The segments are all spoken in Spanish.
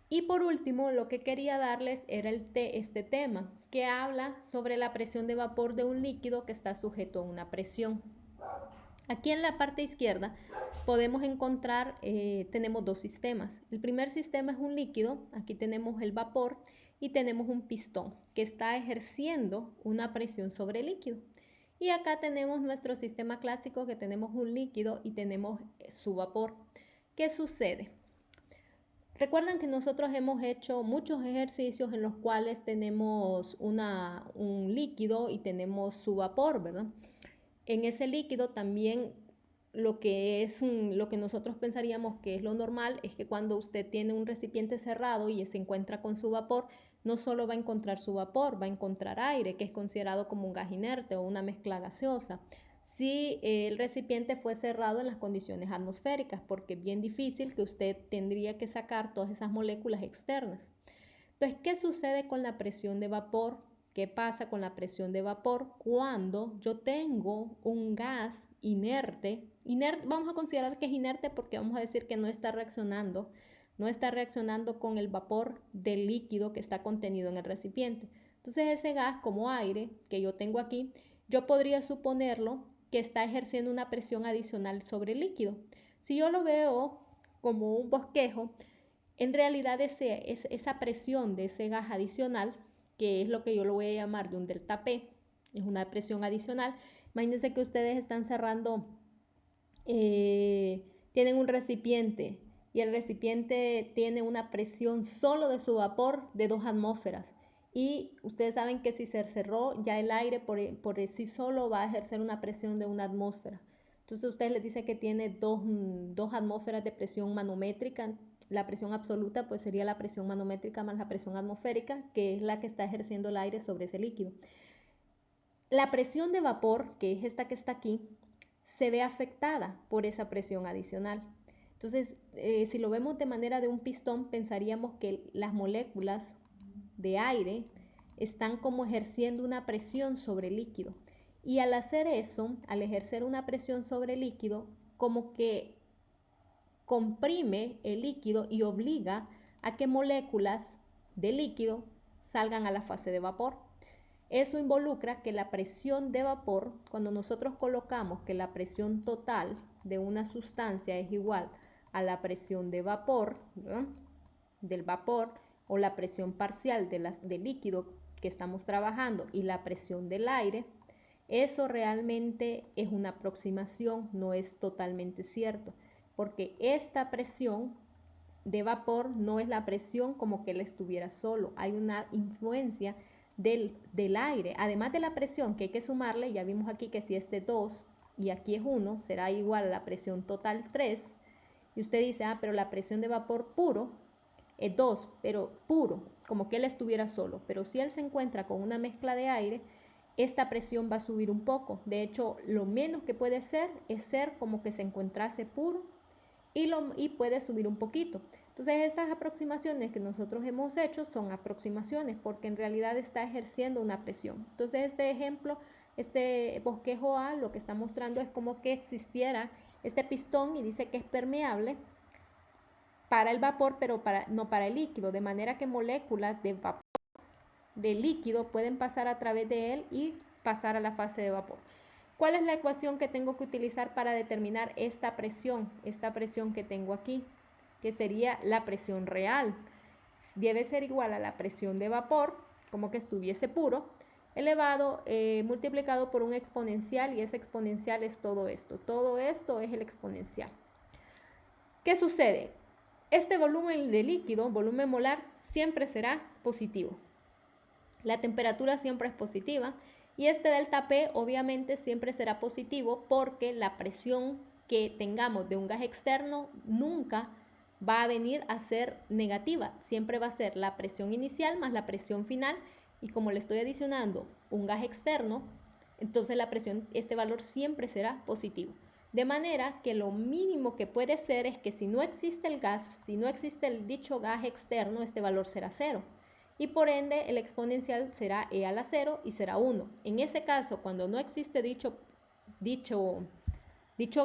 Y por último, lo que quería darles era este tema que habla sobre la presión de vapor de un líquido que está sujeto a una presión. Aquí en la parte izquierda podemos encontrar, tenemos dos sistemas. El primer sistema es un líquido, aquí tenemos el vapor y tenemos un pistón que está ejerciendo una presión sobre el líquido. Y acá tenemos nuestro sistema clásico que tenemos un líquido y tenemos su vapor. ¿Qué sucede? Recuerdan que nosotros hemos hecho muchos ejercicios en los cuales tenemos un líquido y tenemos su vapor, ¿verdad? En ese líquido también lo que nosotros pensaríamos que es lo normal es que cuando usted tiene un recipiente cerrado y se encuentra con su vapor, no solo va a encontrar su vapor, va a encontrar aire, que es considerado como un gas inerte o una mezcla gaseosa. Si el recipiente fue cerrado en las condiciones atmosféricas, porque es bien difícil que usted tendría que sacar todas esas moléculas externas. Entonces, ¿qué sucede con la presión de vapor? ¿Qué pasa con la presión de vapor cuando yo tengo un gas inerte? Vamos a considerar que es inerte porque vamos a decir que no está reaccionando con el vapor del líquido que está contenido en el recipiente. Entonces ese gas como aire que yo tengo aquí, yo podría suponerlo que está ejerciendo una presión adicional sobre el líquido. Si yo lo veo como un bosquejo, en realidad esa presión de ese gas adicional, que es lo que yo lo voy a llamar de un delta P, es una presión adicional. Imagínense que ustedes están cerrando, tienen un recipiente y el recipiente tiene una presión solo de su vapor de 2 atmósferas. Y ustedes saben que si se cerró, ya el aire por sí solo va a ejercer una presión de 1 atmósfera. Entonces ustedes les dicen que tiene dos atmósferas de presión manométrica. La presión absoluta pues sería la presión manométrica más la presión atmosférica, que es la que está ejerciendo el aire sobre ese líquido. La presión de vapor, que es esta que está aquí, se ve afectada por esa presión adicional. Entonces, si lo vemos de manera de un pistón, pensaríamos que las moléculas de aire están como ejerciendo una presión sobre el líquido. Y al hacer eso, al ejercer una presión sobre el líquido, como que comprime el líquido y obliga a que moléculas de líquido salgan a la fase de vapor. Eso involucra que la presión de vapor, cuando nosotros colocamos que la presión total de una sustancia es igual a la presión de vapor, ¿verdad?, del vapor, o la presión parcial del líquido que estamos trabajando y la presión del aire, eso realmente es una aproximación, no es totalmente cierto, porque esta presión de vapor no es la presión como que él estuviera solo, hay una influencia del aire, además de la presión que hay que sumarle. Ya vimos aquí que si es de 2 y aquí es 1, será igual a la presión total 3, y usted dice, pero la presión de vapor puro es 2, pero puro, como que él estuviera solo, pero si él se encuentra con una mezcla de aire, esta presión va a subir un poco. De hecho, lo menos que puede ser es ser como que se encontrase puro y puede subir un poquito. Entonces, estas aproximaciones que nosotros hemos hecho son aproximaciones porque en realidad está ejerciendo una presión. Entonces, este ejemplo, este bosquejo A, lo que está mostrando es como que existiera este pistón y dice que es permeable para el vapor, pero no para el líquido, de manera que moléculas de vapor, de líquido, pueden pasar a través de él y pasar a la fase de vapor. ¿Cuál es la ecuación que tengo que utilizar para determinar esta presión que tengo aquí? Que sería la presión real. Debe ser igual a la presión de vapor, como que estuviese puro, elevado, multiplicado por un exponencial, y ese exponencial es todo esto. Todo esto es el exponencial. ¿Qué sucede? Este volumen de líquido, volumen molar, siempre será positivo. La temperatura siempre es positiva y este delta P obviamente siempre será positivo porque la presión que tengamos de un gas externo nunca va a venir a ser negativa, siempre va a ser la presión inicial más la presión final, y como le estoy adicionando un gas externo, entonces la presión, este valor siempre será positivo. De manera que lo mínimo que puede ser es que si no existe el gas, si no existe el dicho gas externo, este valor será 0. Y por ende el exponencial será e a la 0 y será 1. En ese caso, cuando no existe dicho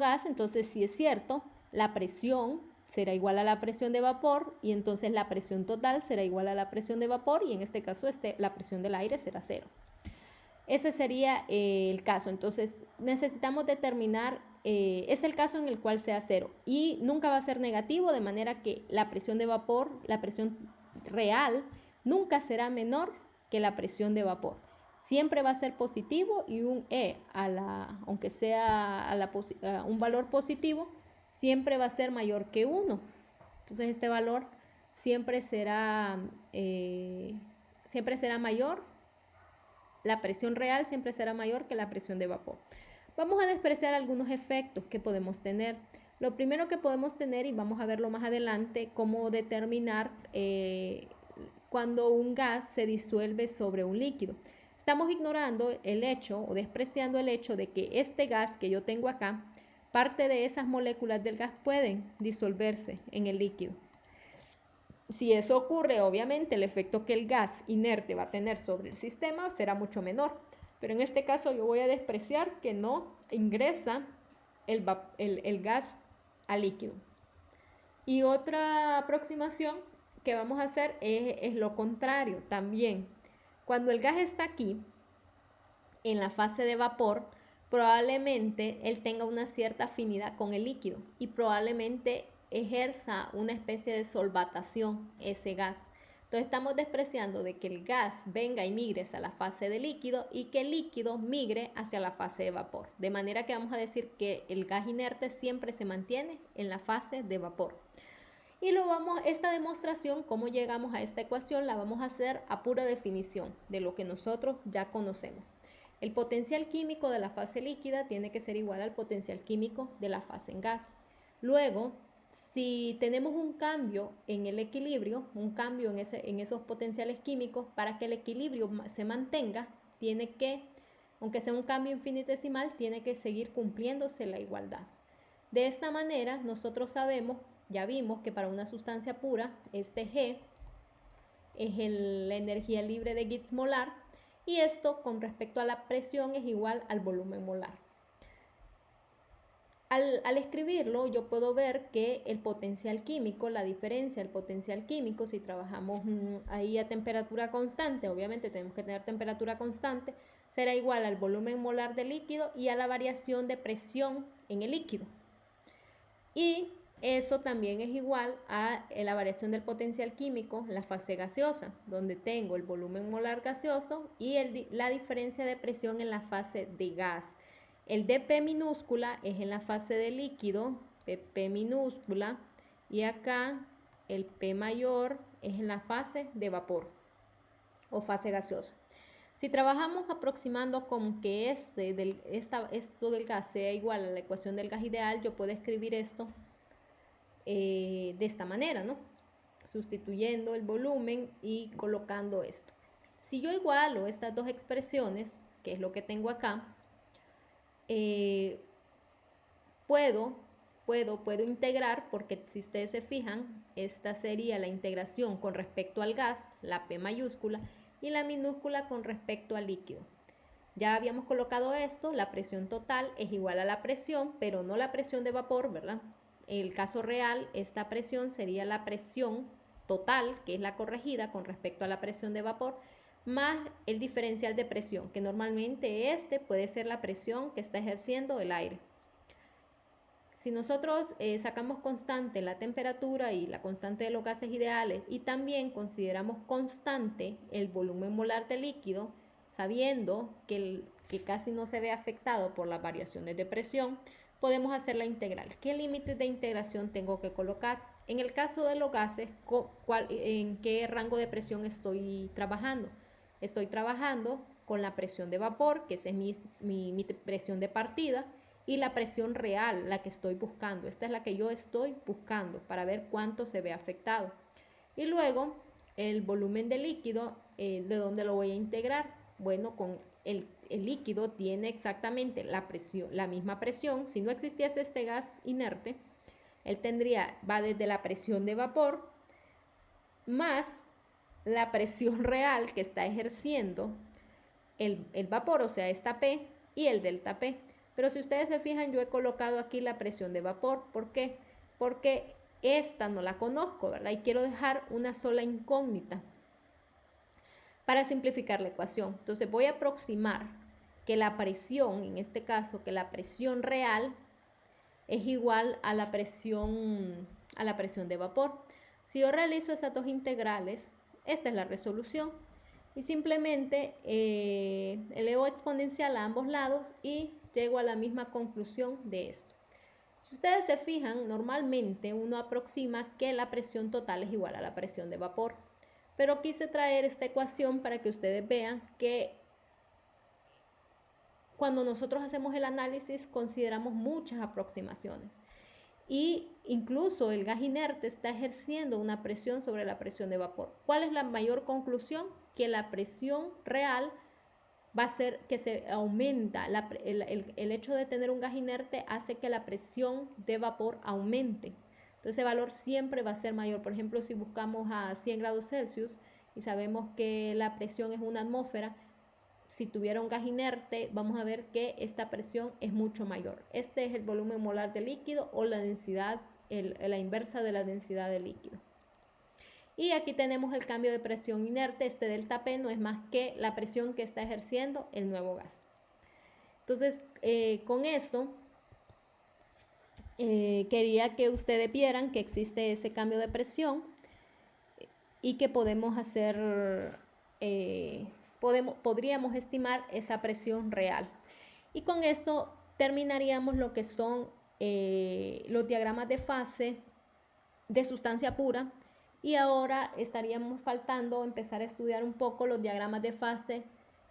gas, entonces sí es cierto, la presión será igual a la presión de vapor y entonces la presión total será igual a la presión de vapor y en este caso la presión del aire será cero. Ese sería el caso. Entonces necesitamos determinar, es el caso en el cual sea cero y nunca va a ser negativo, de manera que la presión de vapor, la presión real, nunca será menor que la presión de vapor. Siempre va a ser positivo y un E, aunque sea un valor positivo, siempre va a ser mayor que 1. Entonces este valor siempre será mayor, la presión real siempre será mayor que la presión de vapor. Vamos a despreciar algunos efectos que podemos tener. Lo primero que podemos tener, y vamos a verlo más adelante, cómo determinar cuando un gas se disuelve sobre un líquido. Estamos ignorando el hecho o despreciando el hecho de que este gas que yo tengo acá, parte de esas moléculas del gas pueden disolverse en el líquido. Si eso ocurre, obviamente el efecto que el gas inerte va a tener sobre el sistema será mucho menor. Pero en este caso yo voy a despreciar que no ingresa el gas al líquido. Y otra aproximación que vamos a hacer es lo contrario también. Cuando el gas está aquí, en la fase de vapor, probablemente él tenga una cierta afinidad con el líquido y probablemente ejerza una especie de solvatación ese gas. Entonces estamos despreciando de que el gas venga y migre hacia la fase de líquido y que el líquido migre hacia la fase de vapor. De manera que vamos a decir que el gas inerte siempre se mantiene en la fase de vapor. Y esta demostración, cómo llegamos a esta ecuación, la vamos a hacer a pura definición de lo que nosotros ya conocemos. El potencial químico de la fase líquida tiene que ser igual al potencial químico de la fase en gas. Luego, si tenemos un cambio en el equilibrio, un cambio en esos potenciales químicos, para que el equilibrio se mantenga, tiene que, aunque sea un cambio infinitesimal, tiene que seguir cumpliéndose la igualdad. De esta manera, nosotros sabemos, ya vimos que para una sustancia pura, este G es la energía libre de Gibbs molar, y esto con respecto a la presión es igual al volumen molar. Al escribirlo, yo puedo ver que el potencial químico, la diferencia del potencial químico, si trabajamos ahí a temperatura constante, obviamente tenemos que tener temperatura constante, será igual al volumen molar del líquido y a la variación de presión en el líquido. Y eso también es igual a la variación del potencial químico en la fase gaseosa, donde tengo el volumen molar gaseoso y la diferencia de presión en la fase de gas. El dP minúscula es en la fase de líquido, P minúscula, y acá el P mayor es en la fase de vapor o fase gaseosa. Si trabajamos aproximando con que esto del gas sea igual a la ecuación del gas ideal, yo puedo escribir esto de esta manera, ¿no? Sustituyendo el volumen y colocando esto. Si yo igualo estas dos expresiones, que es lo que tengo acá, puedo integrar, porque si ustedes se fijan, esta sería la integración con respecto al gas, la P mayúscula, y la minúscula con respecto al líquido. Ya habíamos colocado esto, la presión total es igual a la presión, pero no la presión de vapor, ¿verdad? En el caso real, esta presión sería la presión total, que es la corregida con respecto a la presión de vapor, más el diferencial de presión, que normalmente puede ser la presión que está ejerciendo el aire. Si nosotros sacamos constante la temperatura y la constante de los gases ideales y también consideramos constante el volumen molar del líquido, sabiendo que casi no se ve afectado por las variaciones de presión, podemos hacer la integral. ¿Qué límites de integración tengo que colocar? En el caso de los gases, ¿en qué rango de presión estoy trabajando? Estoy trabajando con la presión de vapor, que esa es mi presión de partida, y la presión real, la que estoy buscando. Esta es la que yo estoy buscando para ver cuánto se ve afectado. Y luego, el volumen de líquido, ¿de dónde lo voy a integrar? Bueno, con el líquido tiene exactamente la misma presión. Si no existiese este gas inerte, él va desde la presión de vapor más la presión real que está ejerciendo el vapor, o sea, esta P y el delta P. Pero si ustedes se fijan, yo he colocado aquí la presión de vapor. ¿Por qué? Porque esta no la conozco, ¿verdad? Y quiero dejar una sola incógnita para simplificar la ecuación. Entonces voy a aproximar que la presión, en este caso, que la presión real es igual a la presión de vapor. Si yo realizo esas dos integrales, esta es la resolución. Y simplemente elevo exponencial a ambos lados y llego a la misma conclusión de esto. Si ustedes se fijan, normalmente uno aproxima que la presión total es igual a la presión de vapor. Pero quise traer esta ecuación para que ustedes vean que cuando nosotros hacemos el análisis consideramos muchas aproximaciones. Y incluso el gas inerte está ejerciendo una presión sobre la presión de vapor. ¿Cuál es la mayor conclusión? Que la presión real va a ser que se aumenta. El hecho de tener un gas inerte hace que la presión de vapor aumente. Entonces ese valor siempre va a ser mayor. Por ejemplo, si buscamos a 100 grados Celsius y sabemos que la presión es una atmósfera, si tuviera un gas inerte, vamos a ver que esta presión es mucho mayor. Este es el volumen molar del líquido o la densidad, la inversa de la densidad del líquido. Y aquí tenemos el cambio de presión inerte. Este delta P no es más que la presión que está ejerciendo el nuevo gas. Entonces, con eso, quería que ustedes vieran que existe ese cambio de presión y que podemos hacer... podríamos estimar esa presión real. Y con esto terminaríamos lo que son los diagramas de fase de sustancia pura. Y ahora estaríamos faltando empezar a estudiar un poco los diagramas de fase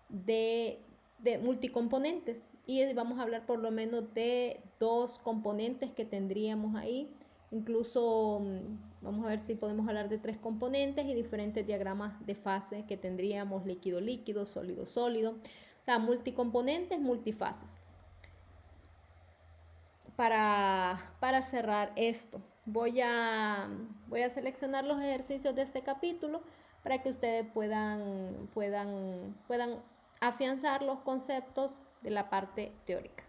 de multicomponentes. Y vamos a hablar por lo menos de 2 componentes que tendríamos ahí. Incluso vamos a ver si podemos hablar de 3 componentes y diferentes diagramas de fase que tendríamos: líquido-líquido, sólido-sólido. O sea, multicomponentes, multifases. Para cerrar esto, voy a seleccionar los ejercicios de este capítulo para que ustedes puedan afianzar los conceptos de la parte teórica.